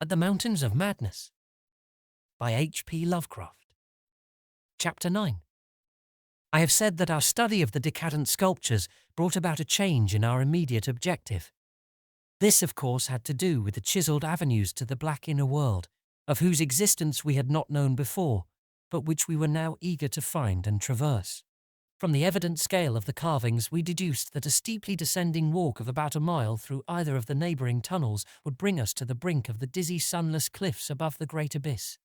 At the Mountains of Madness by H.P. Lovecraft. Chapter 9. I have said that our study of the decadent sculptures brought about a change in our immediate objective. This, of course, had to do with the chiseled avenues to the black inner world, of whose existence we had not known before, but which we were now eager to find and traverse. From the evident scale of the carvings, we deduced that a steeply descending walk of about a mile through either of the neighbouring tunnels would bring us to the brink of the dizzy sunless cliffs above the great abyss,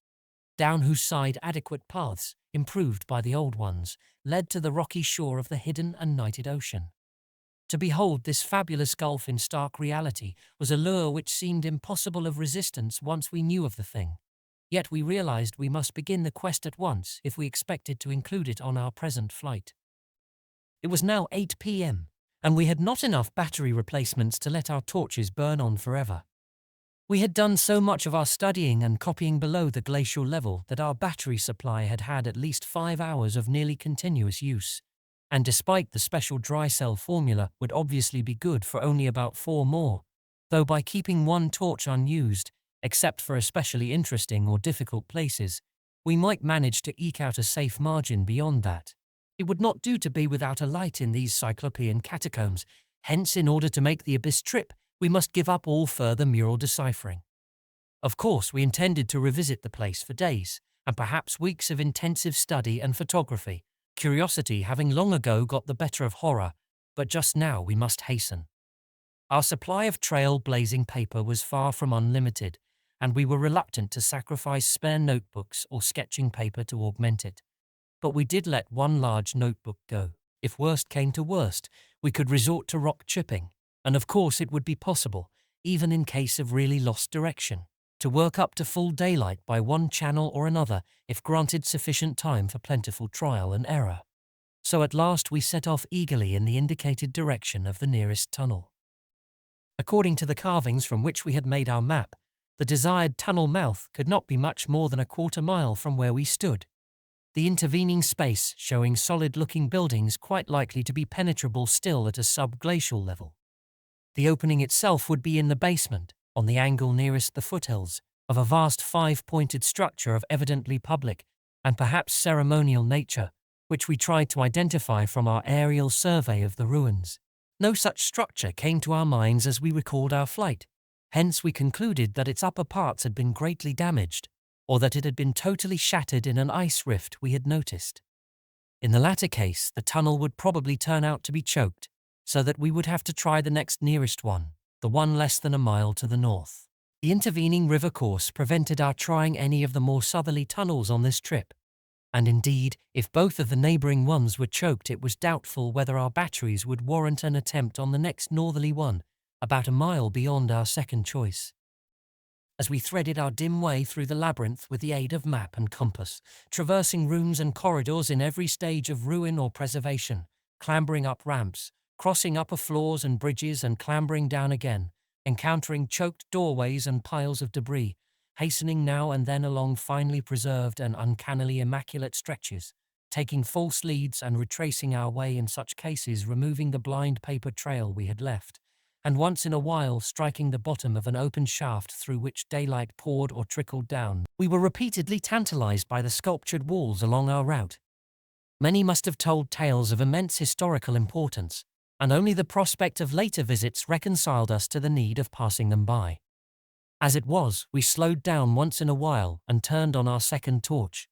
down whose side adequate paths, improved by the old ones, led to the rocky shore of the hidden and nighted ocean. To behold this fabulous gulf in stark reality was a lure which seemed impossible of resistance once we knew of the thing. Yet we realized we must begin the quest at once if we expected to include it on our present flight. It was now 8 p.m., and we had not enough battery replacements to let our torches burn on forever. We had done so much of our studying and copying below the glacial level that our battery supply had had at least 5 hours of nearly continuous use, and despite the special dry cell formula would obviously be good for only about 4 more, though by keeping one torch unused, except for especially interesting or difficult places, we might manage to eke out a safe margin beyond that. It would not do to be without a light in these cyclopean catacombs, hence in order to make the abyss trip, we must give up all further mural deciphering. Of course, we intended to revisit the place for days, and perhaps weeks of intensive study and photography, curiosity having long ago got the better of horror, but just now we must hasten. Our supply of trail-blazing paper was far from unlimited, and we were reluctant to sacrifice spare notebooks or sketching paper to augment it. But we did let one large notebook go. If worst came to worst, we could resort to rock chipping, and of course it would be possible, even in case of really lost direction, to work up to full daylight by one channel or another if granted sufficient time for plentiful trial and error. So at last we set off eagerly in the indicated direction of the nearest tunnel. According to the carvings from which we had made our map, the desired tunnel mouth could not be much more than a quarter mile from where we stood, the intervening space showing solid-looking buildings quite likely to be penetrable still at a subglacial level. The opening itself would be in the basement, on the angle nearest the foothills, of a vast 5-pointed structure of evidently public and perhaps ceremonial nature, which we tried to identify from our aerial survey of the ruins. No such structure came to our minds as we recalled our flight, hence we concluded that its upper parts had been greatly damaged, or that it had been totally shattered in an ice rift we had noticed. In the latter case, the tunnel would probably turn out to be choked, so that we would have to try the next nearest one, the one less than a mile to the north. The intervening river course prevented our trying any of the more southerly tunnels on this trip, and indeed, if both of the neighbouring ones were choked, it was doubtful whether our batteries would warrant an attempt on the next northerly one, about a mile beyond our second choice. As we threaded our dim way through the labyrinth with the aid of map and compass, traversing rooms and corridors in every stage of ruin or preservation, clambering up ramps, crossing upper floors and bridges and clambering down again, encountering choked doorways and piles of debris, hastening now and then along finely preserved and uncannily immaculate stretches, taking false leads and retracing our way in such cases, removing the blind paper trail we had left, and once in a while striking the bottom of an open shaft through which daylight poured or trickled down. We were repeatedly tantalized by the sculptured walls along our route. Many must have told tales of immense historical importance, and only the prospect of later visits reconciled us to the need of passing them by. As it was, we slowed down once in a while and turned on our second torch.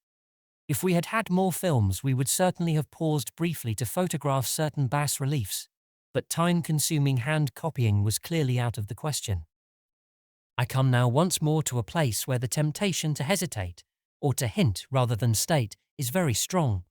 If we had had more films, we would certainly have paused briefly to photograph certain bas-reliefs, but time-consuming hand-copying was clearly out of the question. I come now once more to a place where the temptation to hesitate, or to hint rather than state, is very strong.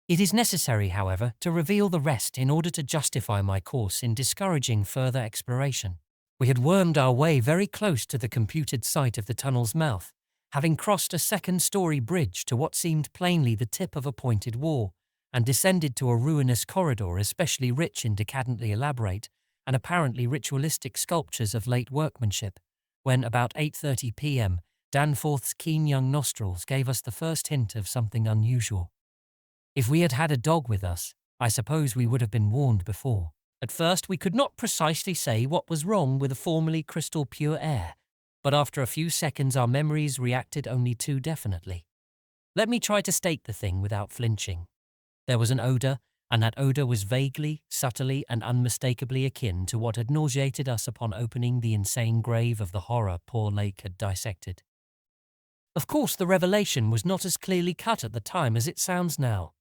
It is necessary, however, to reveal the rest in order to justify my course in discouraging further exploration. We had wormed our way very close to the computed site of the tunnel's mouth, having crossed a second-story bridge to what seemed plainly the tip of a pointed wall, and descended to a ruinous corridor especially rich in decadently elaborate and apparently ritualistic sculptures of late workmanship, when about 8:30 p.m. Danforth's keen young nostrils gave us the first hint of something unusual. If we had had a dog with us, I suppose we would have been warned before. At first we could not precisely say what was wrong with the formerly crystal pure air, but after a few seconds our memories reacted only too definitely. Let me try to state the thing without flinching. There was an odor, and that odor was vaguely, subtly, and unmistakably akin to what had nauseated us upon opening the insane grave of the horror poor Lake had dissected. Of course, the revelation was not as clearly cut at the time as it sounds now.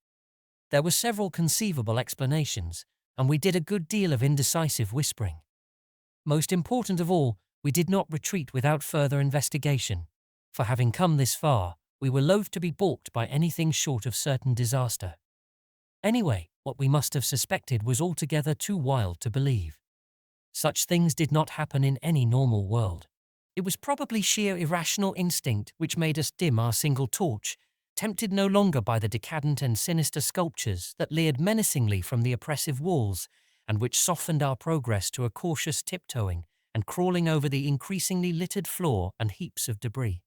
There were several conceivable explanations, and we did a good deal of indecisive whispering. Most important of all, we did not retreat without further investigation, for having come this far, we were loath to be balked by anything short of certain disaster. Anyway, what we must have suspected was altogether too wild to believe. Such things did not happen in any normal world. It was probably sheer irrational instinct which made us dim our single torch, tempted no longer by the decadent and sinister sculptures that leered menacingly from the oppressive walls, and which softened our progress to a cautious tiptoeing and crawling over the increasingly littered floor and heaps of debris.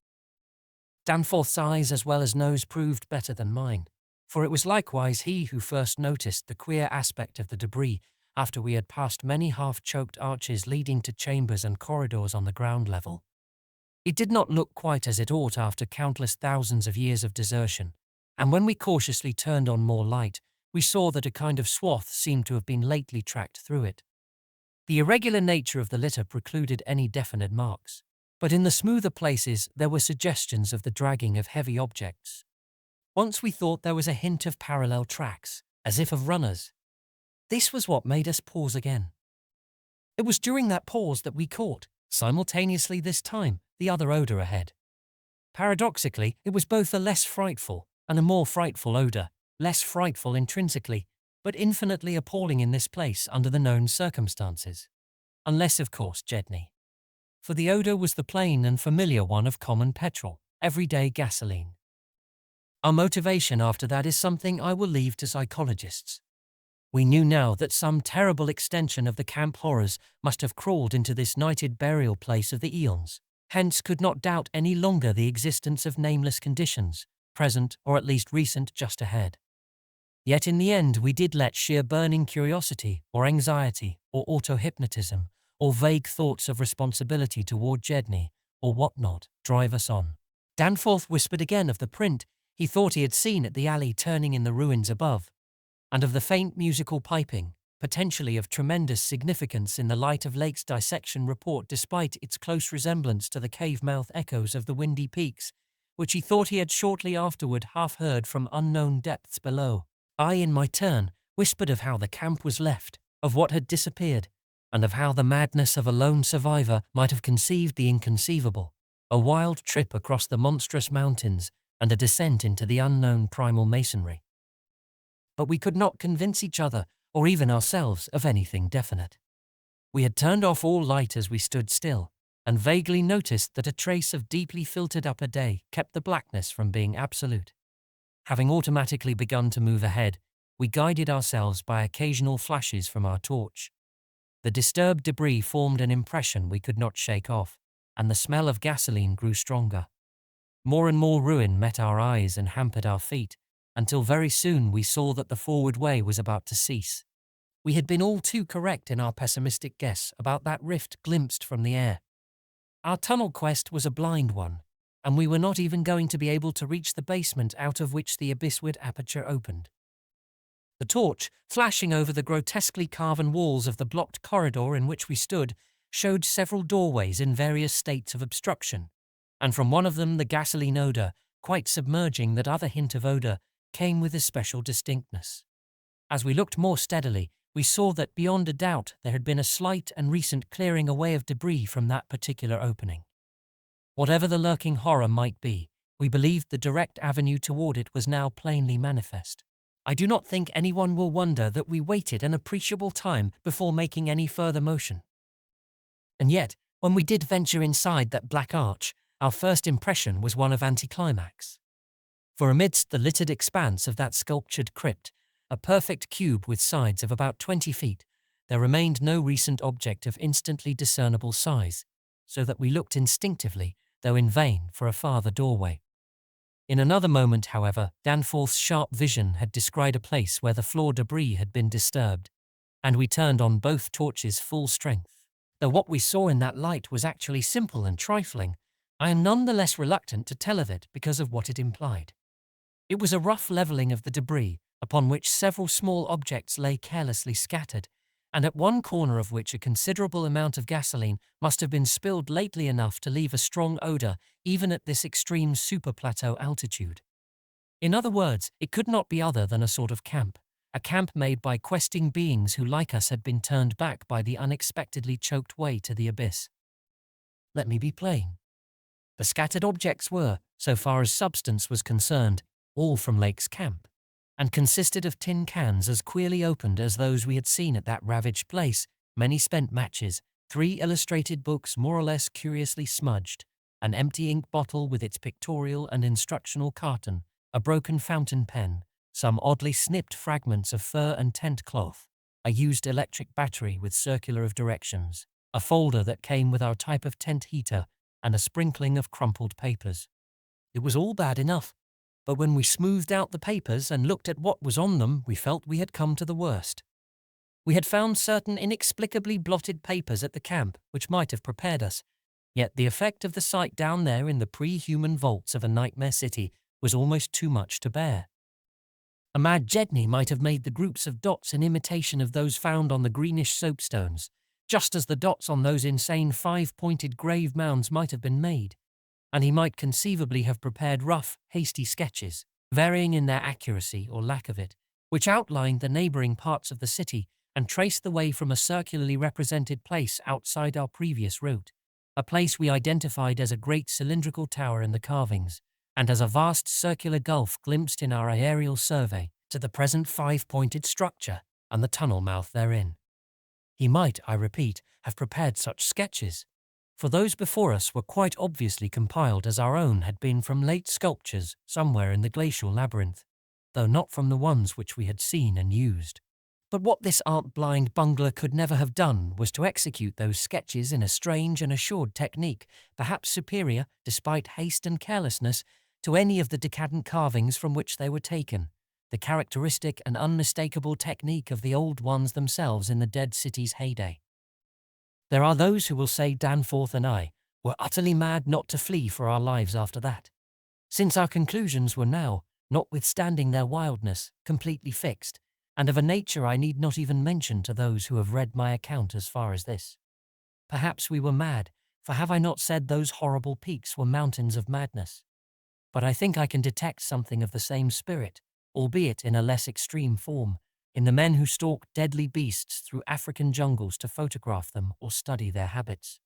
Danforth's eyes as well as nose proved better than mine, for it was likewise he who first noticed the queer aspect of the debris after we had passed many half-choked arches leading to chambers and corridors on the ground level. It did not look quite as it ought after countless thousands of years of desertion, and when we cautiously turned on more light, we saw that a kind of swath seemed to have been lately tracked through it. The irregular nature of the litter precluded any definite marks, but in the smoother places there were suggestions of the dragging of heavy objects. Once we thought there was a hint of parallel tracks, as if of runners. This was what made us pause again. It was during that pause that we caught, simultaneously this time, the other odor ahead. Paradoxically, it was both a less frightful and a more frightful odor, less frightful intrinsically, but infinitely appalling in this place under the known circumstances. Unless, of course, Gedney. For the odor was the plain and familiar one of common petrol, everyday gasoline. Our motivation after that is something I will leave to psychologists. We knew now that some terrible extension of the camp horrors must have crawled into this nighted burial place of the eons, hence could not doubt any longer the existence of nameless conditions, present or at least recent just ahead. Yet in the end we did let sheer burning curiosity or anxiety or auto-hypnotism or vague thoughts of responsibility toward Gedney or whatnot drive us on. Danforth whispered again of the print he thought he had seen at the alley turning in the ruins above, and of the faint musical piping, potentially of tremendous significance in the light of Lake's dissection report despite its close resemblance to the cave-mouth echoes of the windy peaks, which he thought he had shortly afterward half-heard from unknown depths below. I, in my turn, whispered of how the camp was left, of what had disappeared, and of how the madness of a lone survivor might have conceived the inconceivable, a wild trip across the monstrous mountains and a descent into the unknown primal masonry. But we could not convince each other, or even ourselves, of anything definite. We had turned off all light as we stood still, and vaguely noticed that a trace of deeply filtered upper day kept the blackness from being absolute. Having automatically begun to move ahead, we guided ourselves by occasional flashes from our torch. The disturbed debris formed an impression we could not shake off, and the smell of gasoline grew stronger. More and more ruin met our eyes and hampered our feet, until very soon we saw that the forward way was about to cease. We had been all too correct in our pessimistic guess about that rift glimpsed from the air. Our tunnel quest was a blind one, and we were not even going to be able to reach the basement out of which the abyssward aperture opened. The torch, flashing over the grotesquely carven walls of the blocked corridor in which we stood, showed several doorways in various states of obstruction, and from one of them the gasoline odor, quite submerging that other hint of odor, came with especial distinctness. As we looked more steadily, we saw that beyond a doubt there had been a slight and recent clearing away of debris from that particular opening. Whatever the lurking horror might be, we believed the direct avenue toward it was now plainly manifest. I do not think anyone will wonder that we waited an appreciable time before making any further motion. And yet, when we did venture inside that black arch, our first impression was one of anticlimax. For amidst the littered expanse of that sculptured crypt, a perfect cube with sides of about 20 feet, there remained no recent object of instantly discernible size, so that we looked instinctively, though in vain, for a farther doorway. In another moment, however, Danforth's sharp vision had descried a place where the floor debris had been disturbed, and we turned on both torches full strength. Though what we saw in that light was actually simple and trifling, I am none the less reluctant to tell of it because of what it implied. It was a rough levelling of the debris, upon which several small objects lay carelessly scattered, and at one corner of which a considerable amount of gasoline must have been spilled lately enough to leave a strong odour even at this extreme superplateau altitude. In other words, it could not be other than a sort of camp, a camp made by questing beings who, like us, had been turned back by the unexpectedly choked way to the abyss. Let me be plain. The scattered objects were, so far as substance was concerned, all from Lake's camp, and consisted of tin cans as queerly opened as those we had seen at that ravaged place, many spent matches, 3 illustrated books more or less curiously smudged, an empty ink bottle with its pictorial and instructional carton, a broken fountain pen, some oddly snipped fragments of fur and tent cloth, a used electric battery with circular of directions, a folder that came with our type of tent heater, and a sprinkling of crumpled papers. It was all bad enough, but when we smoothed out the papers and looked at what was on them, we felt we had come to the worst. We had found certain inexplicably blotted papers at the camp which might have prepared us, yet the effect of the sight down there in the pre-human vaults of a nightmare city was almost too much to bear. A mad Gedney might have made the groups of dots in imitation of those found on the greenish soapstones, just as the dots on those insane 5-pointed grave mounds might have been made, and he might conceivably have prepared rough, hasty sketches, varying in their accuracy or lack of it, which outlined the neighbouring parts of the city and traced the way from a circularly represented place outside our previous route, a place we identified as a great cylindrical tower in the carvings, and as a vast circular gulf glimpsed in our aerial survey to the present 5-pointed structure and the tunnel mouth therein. He might, I repeat, have prepared such sketches, for those before us were quite obviously compiled as our own had been from late sculptures somewhere in the glacial labyrinth, though not from the ones which we had seen and used. But what this art-blind bungler could never have done was to execute those sketches in a strange and assured technique, perhaps superior, despite haste and carelessness, to any of the decadent carvings from which they were taken, the characteristic and unmistakable technique of the old ones themselves in the dead city's heyday. There are those who will say Danforth and I were utterly mad not to flee for our lives after that, since our conclusions were now, notwithstanding their wildness, completely fixed, and of a nature I need not even mention to those who have read my account as far as this. Perhaps we were mad, for have I not said those horrible peaks were mountains of madness? But I think I can detect something of the same spirit, albeit in a less extreme form, in the men who stalk deadly beasts through African jungles to photograph them or study their habits.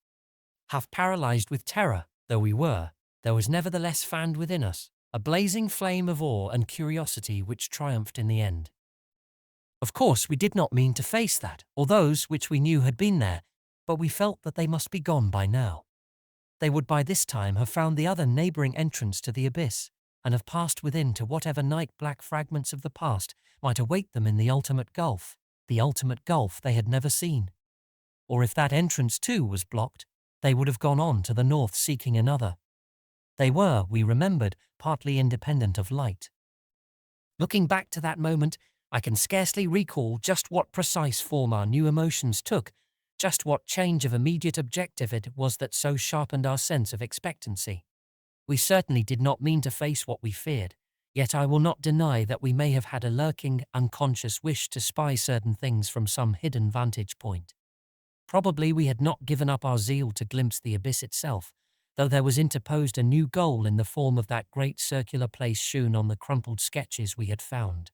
Half paralyzed with terror though we were, there was nevertheless fanned within us a blazing flame of awe and curiosity which triumphed in the end. Of course, we did not mean to face that, or those which we knew had been there, but we felt that they must be gone by now. They would by this time have found the other neighbouring entrance to the abyss, and have passed within to whatever night-black fragments of the past might await them in the ultimate gulf they had never seen. Or if that entrance too was blocked, they would have gone on to the north seeking another. They were, we remembered, partly independent of light. Looking back to that moment, I can scarcely recall just what precise form our new emotions took, just what change of immediate objective it was that so sharpened our sense of expectancy. We certainly did not mean to face what we feared, yet I will not deny that we may have had a lurking, unconscious wish to spy certain things from some hidden vantage point. Probably we had not given up our zeal to glimpse the abyss itself, though there was interposed a new goal in the form of that great circular place shewn on the crumpled sketches we had found.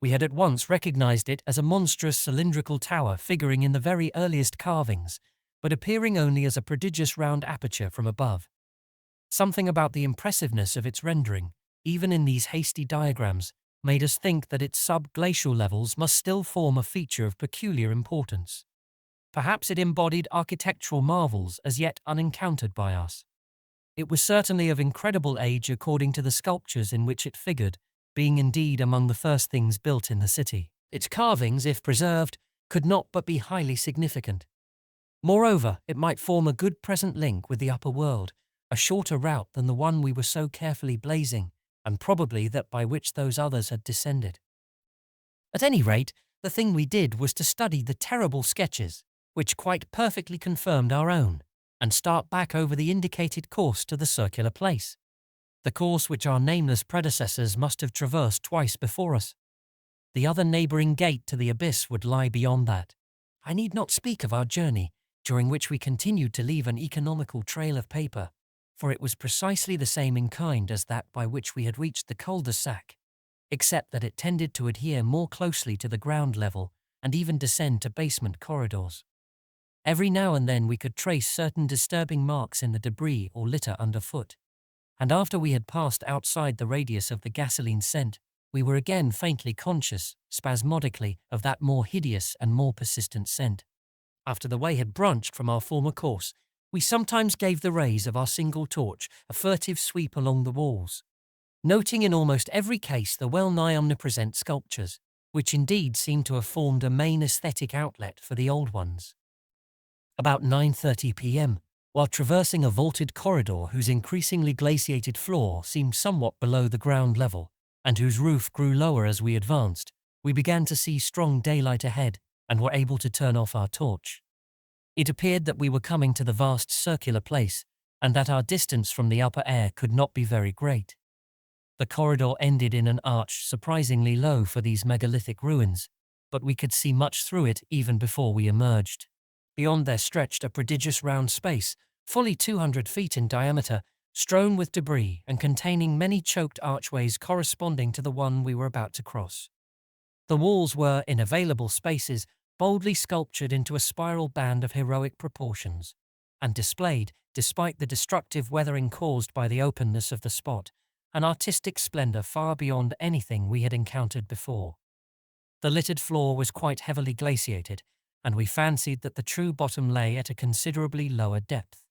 We had at once recognized it as a monstrous cylindrical tower figuring in the very earliest carvings, but appearing only as a prodigious round aperture from above. Something about the impressiveness of its rendering, even in these hasty diagrams, made us think that its sub-glacial levels must still form a feature of peculiar importance. Perhaps it embodied architectural marvels as yet unencountered by us. It was certainly of incredible age according to the sculptures in which it figured, being indeed among the first things built in the city. Its carvings, if preserved, could not but be highly significant. Moreover, it might form a good present link with the upper world, a shorter route than the one we were so carefully blazing, and probably that by which those others had descended. At any rate, the thing we did was to study the terrible sketches, which quite perfectly confirmed our own, and start back over the indicated course to the circular place, the course which our nameless predecessors must have traversed twice before us. The other neighbouring gate to the abyss would lie beyond that. I need not speak of our journey, during which we continued to leave an economical trail of paper, for it was precisely the same in kind as that by which we had reached the cul-de-sac, except that it tended to adhere more closely to the ground level and even descend to basement corridors. Every now and then we could trace certain disturbing marks in the debris or litter underfoot, and after we had passed outside the radius of the gasoline scent, we were again faintly conscious, spasmodically, of that more hideous and more persistent scent. After the way had branched from our former course, we sometimes gave the rays of our single torch a furtive sweep along the walls, noting in almost every case the well-nigh omnipresent sculptures, which indeed seemed to have formed a main aesthetic outlet for the old ones. About 9:30 p.m., while traversing a vaulted corridor whose increasingly glaciated floor seemed somewhat below the ground level, and whose roof grew lower as we advanced, we began to see strong daylight ahead and were able to turn off our torch. It appeared that we were coming to the vast circular place, and that our distance from the upper air could not be very great. The corridor ended in an arch surprisingly low for these megalithic ruins, but we could see much through it even before we emerged. Beyond there stretched a prodigious round space, fully 200 feet in diameter, strewn with debris and containing many choked archways corresponding to the one we were about to cross. The walls were, in available spaces, boldly sculptured into a spiral band of heroic proportions, and displayed, despite the destructive weathering caused by the openness of the spot, an artistic splendor far beyond anything we had encountered before. The littered floor was quite heavily glaciated, and we fancied that the true bottom lay at a considerably lower depth.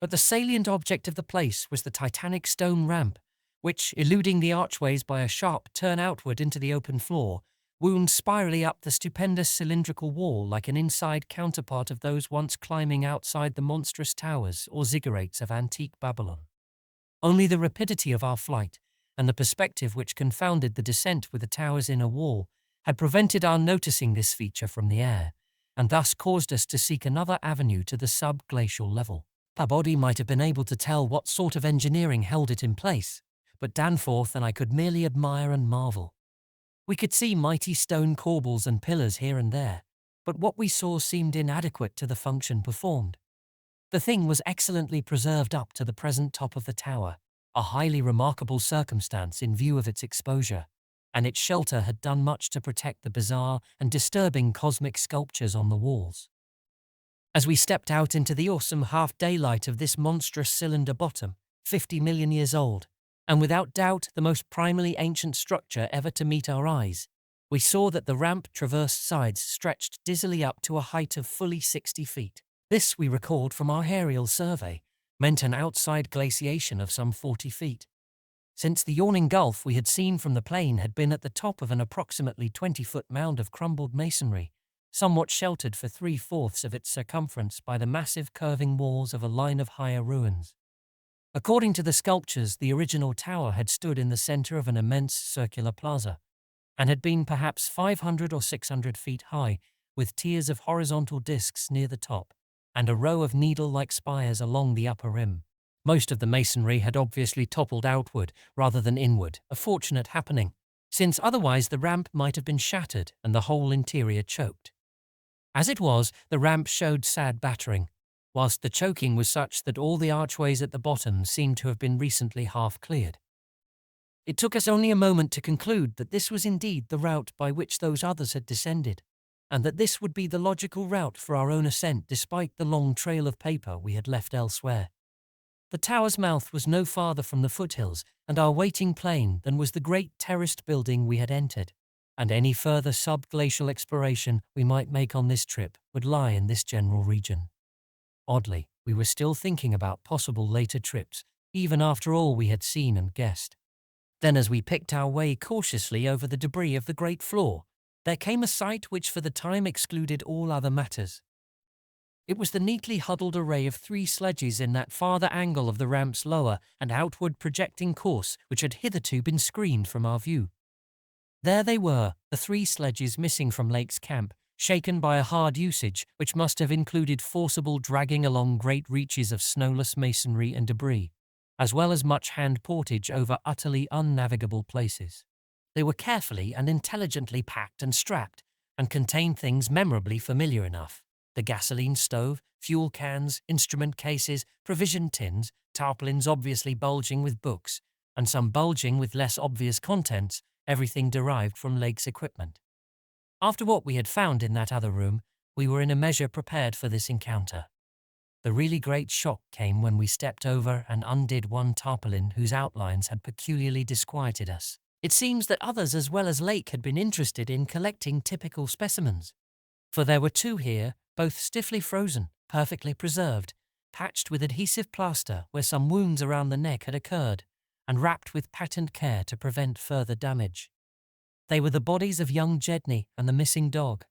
But the salient object of the place was the titanic stone ramp, which, eluding the archways by a sharp turn outward into the open floor, wound spirally up the stupendous cylindrical wall like an inside counterpart of those once climbing outside the monstrous towers or ziggurats of antique Babylon. Only the rapidity of our flight, and the perspective which confounded the descent with the tower's inner wall, had prevented our noticing this feature from the air, and thus caused us to seek another avenue to the sub-glacial level. Our body might have been able to tell what sort of engineering held it in place, but Danforth and I could merely admire and marvel. We could see mighty stone corbels and pillars here and there, but what we saw seemed inadequate to the function performed. The thing was excellently preserved up to the present top of the tower, a highly remarkable circumstance in view of its exposure, and its shelter had done much to protect the bizarre and disturbing cosmic sculptures on the walls. As we stepped out into the awesome half-daylight of this monstrous cylinder bottom, 50 million years old, and without doubt the most primally ancient structure ever to meet our eyes, we saw that the ramp traversed sides stretched dizzily up to a height of fully 60 feet. This, we recalled from our aerial survey, meant an outside glaciation of some 40 feet. Since the yawning gulf we had seen from the plain had been at the top of an approximately 20-foot mound of crumbled masonry, somewhat sheltered for 3/4 of its circumference by the massive curving walls of a line of higher ruins. According to the sculptures, the original tower had stood in the center of an immense circular plaza, and had been perhaps 500 or 600 feet high, with tiers of horizontal discs near the top, and a row of needle-like spires along the upper rim. Most of the masonry had obviously toppled outward rather than inward, a fortunate happening, since otherwise the ramp might have been shattered and the whole interior choked. As it was, the ramp showed sad battering, whilst the choking was such that all the archways at the bottom seemed to have been recently half cleared. It took us only a moment to conclude that this was indeed the route by which those others had descended, and that this would be the logical route for our own ascent despite the long trail of paper we had left elsewhere. The tower's mouth was no farther from the foothills and our waiting plain than was the great terraced building we had entered, and any further subglacial exploration we might make on this trip would lie in this general region. Oddly, we were still thinking about possible later trips, even after all we had seen and guessed. Then as we picked our way cautiously over the debris of the great floor, there came a sight which for the time excluded all other matters. It was the neatly huddled array of 3 sledges in that farther angle of the ramp's lower and outward projecting course which had hitherto been screened from our view. There they were, the 3 sledges missing from Lake's camp, shaken by a hard usage which must have included forcible dragging along great reaches of snowless masonry and debris, as well as much hand portage over utterly unnavigable places. They were carefully and intelligently packed and strapped, and contained things memorably familiar enough: the gasoline stove, fuel cans, instrument cases, provision tins, tarpaulins obviously bulging with books, and some bulging with less obvious contents, everything derived from Lake's equipment. After what we had found in that other room, we were in a measure prepared for this encounter. The really great shock came when we stepped over and undid one tarpaulin whose outlines had peculiarly disquieted us. It seems that others as well as Lake had been interested in collecting typical specimens, for there were two here, both stiffly frozen, perfectly preserved, patched with adhesive plaster where some wounds around the neck had occurred, and wrapped with patent care to prevent further damage. They were the bodies of young Gedney and the missing dog.